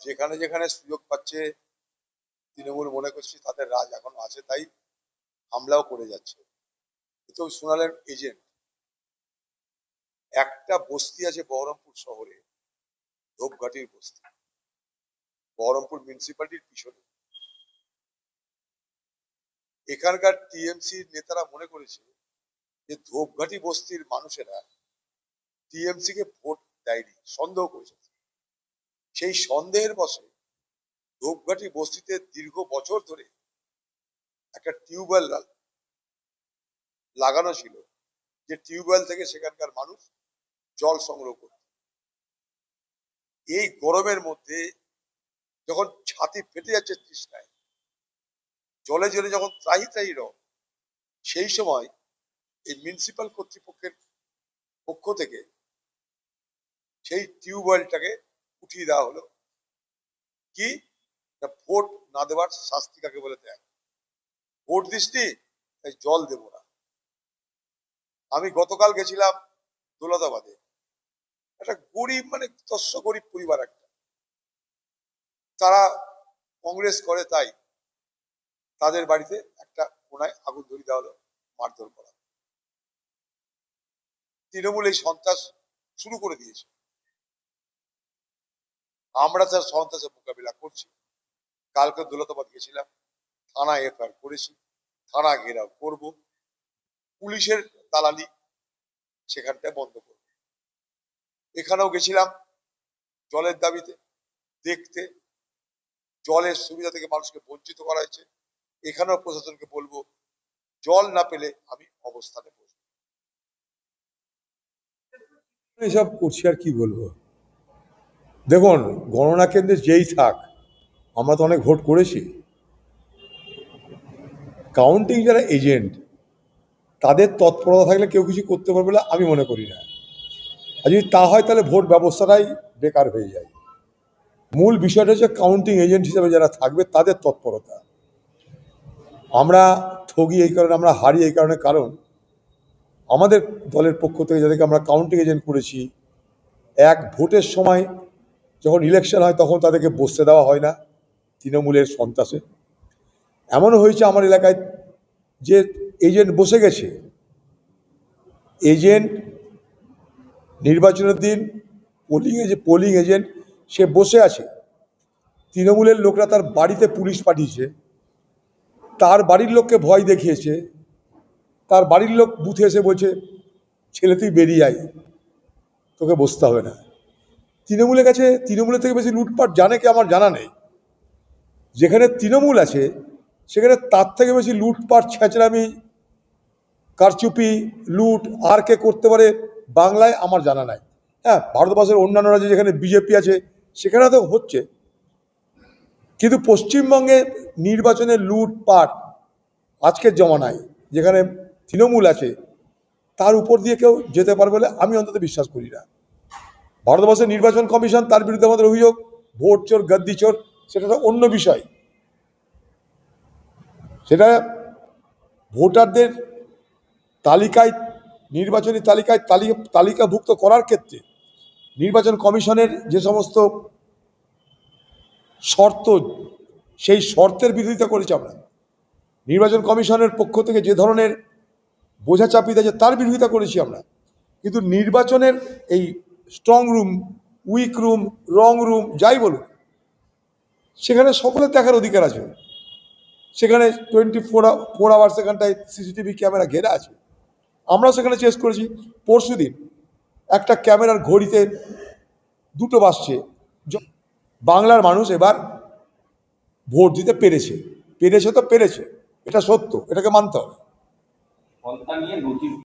যেখানে যেখানে সুযোগ পাচ্ছে তৃণমূল মনে করছি তাদের রাজ এখনো আছে, তাই হামলাও করে যাচ্ছে। তো শোনালেন এজেন্ট, একটা বস্তি আছে বহরমপুর শহরে, ধূপঘাটির বস্তি, বহরমপুর মিউনিসিপালিটির পিছনে। এখানকার টিএমসি নেতারা মনে করেছে যে ধূপঘাটি বস্তির মানুষেরা টিএমসি কে ভোট দেয়নি, সন্দেহ করেছে। সেই সন্দেহের বশে ধূপঘাটি বস্তিতে দীর্ঘ বছর ধরে একটা টিউবওয়েল লাগানো ছিল, যে টিউবওয়েল থেকে সেখানকার মানুষ জল সংগ্রহ করত। এই গরমের মধ্যে যখন ছাতি ফেটে যাচ্ছে তৃষ্ণায়, জলে জলে যখন ত্রাহি ত্রাহি রব, সেই সময় এই মিউনিসিপাল কর্তৃপক্ষের পক্ষ থেকে সেই টিউবওয়েলটাকে উঠিয়ে দেওয়া হলো। কি ভোট না দেওয়ার শাস্তি কাকে বলে দেয়, ভোট দিসনি তাই জল দেব না। আমি গতকাল গেছিলাম দৌলতাবাদে, একটা গরিব মানে তস্য গরিব পরিবার, একটা তারা কংগ্রেস করে, তাই তাদের বাড়িতে একটা কোনায় আগুন ধরিয়ে দেওয়া হলো, মারধর করা। তৃণমূল এই সন্ত্রাস শুরু করে দিয়েছে, আমরা তার সন্ত্রাসের মোকাবিলা করছি। কালকে দৌলতাবাদ গেছিলাম, থানা এফআইআর করেছি, থানা ঘেরাও করব, পুলিশের দালালি সেখানটা বন্ধ করব। এখানেও গেছিলাম জলের দাবিতে, দেখতে জলের সুবিধা থেকে মানুষকে বঞ্চিত করা হয়েছে। এখানেও প্রশাসনকে বলবো, জল না পেলে আমি অবস্থানে বসবো। এসব করছি আর কি বলবো। দেখুন, গণনা কেন্দ্রে যেই থাক, আমরা তো অনেক ভোট করেছি। কাউন্টিং যারা এজেন্ট, তাদের তৎপরতা থাকলে কেউ কিছু করতে পারবে বলে আমি মনে করি না। আর যদি তা হয় তাহলে ভোট ব্যবস্থাটাই বেকার হয়ে যায়। মূল বিষয়টা হচ্ছে কাউন্টিং এজেন্ট হিসেবে যারা থাকবে তাদের তৎপরতা। আমরা ঠগি এই কারণে, আমরা হারি এই কারণে, কারণ আমাদের দলের পক্ষ থেকে যাদেরকে আমরা কাউন্টিং এজেন্ট করেছি, এক ভোটের সময় যখন ইলেকশন হয় তখন তাদেরকে বসতে দেওয়া হয় না তৃণমূলের সন্ত্রাসে। এমনও হয়েছে আমার এলাকায় যে এজেন্ট বসে গেছে, এজেন্ট নির্বাচনের দিন পোলিং এজেন্ট সে বসে আছে, তৃণমূলের লোকরা তার বাড়িতে পুলিশ পাঠিয়েছে, তার বাড়ির লোককে ভয় দেখিয়েছে, তার বাড়ির লোক বুথে এসে বলছে ছেলে তুই বেরিয়ে আয়, তোকে বসতে হবে না। তৃণমূলের কাছে, তৃণমূলের থেকে বেশি লুটপাট জানে কি আমার জানা নেই। যেখানে তৃণমূল আছে সেখানে তার থেকে বেশি লুটপাট, ছেঁচড়ামি, কারচুপি, লুট আর কে করতে পারে বাংলায় আমার জানা নাই। হ্যাঁ, ভারতবর্ষের অন্যান্য রাজ্যে যেখানে বিজেপি আছে সেখানে তো হচ্ছে, কিন্তু পশ্চিমবঙ্গে নির্বাচনের লুটপাট আজকের জমানায় যেখানে তৃণমূল আছে তার উপর দিয়ে কেউ যেতে পারবে বলে আমি অন্তত বিশ্বাস করি না। ভারতবর্ষের নির্বাচন কমিশন, তার বিরুদ্ধে আমাদের অভিযোগ ভোট চোর, গদ্দি চোর, সেটা তো অন্য বিষয়। সেটা ভোটারদের তালিকায়, নির্বাচনী তালিকায় তালিকাভুক্ত করার ক্ষেত্রে নির্বাচন কমিশনের যে সমস্ত শর্ত, সেই শর্তের বিরোধিতা করেছি আমরা। নির্বাচন কমিশনের পক্ষ থেকে যে ধরনের বোঝা চাপিয়ে দিয়েছে তার বিরোধিতা করেছি আমরা। কিন্তু নির্বাচনের এই স্ট্রং রুম, উইক রুম, রং রুম, যাই বলুন, সেখানে সকলের দেখার অধিকার আছে। সেখানে 24 আওয়ার সেখানটায় সিসিটিভি ক্যামেরা ঘেরা আছে। আমরাও সেখানে চেস করেছি। পরশুদিন একটা ক্যামেরার ঘড়িতে 2টো বাজছে। বাংলার মানুষ এবার ভোট দিতে পেরেছে, পেরেছে, এটা সত্য, এটাকে মানতে হবে।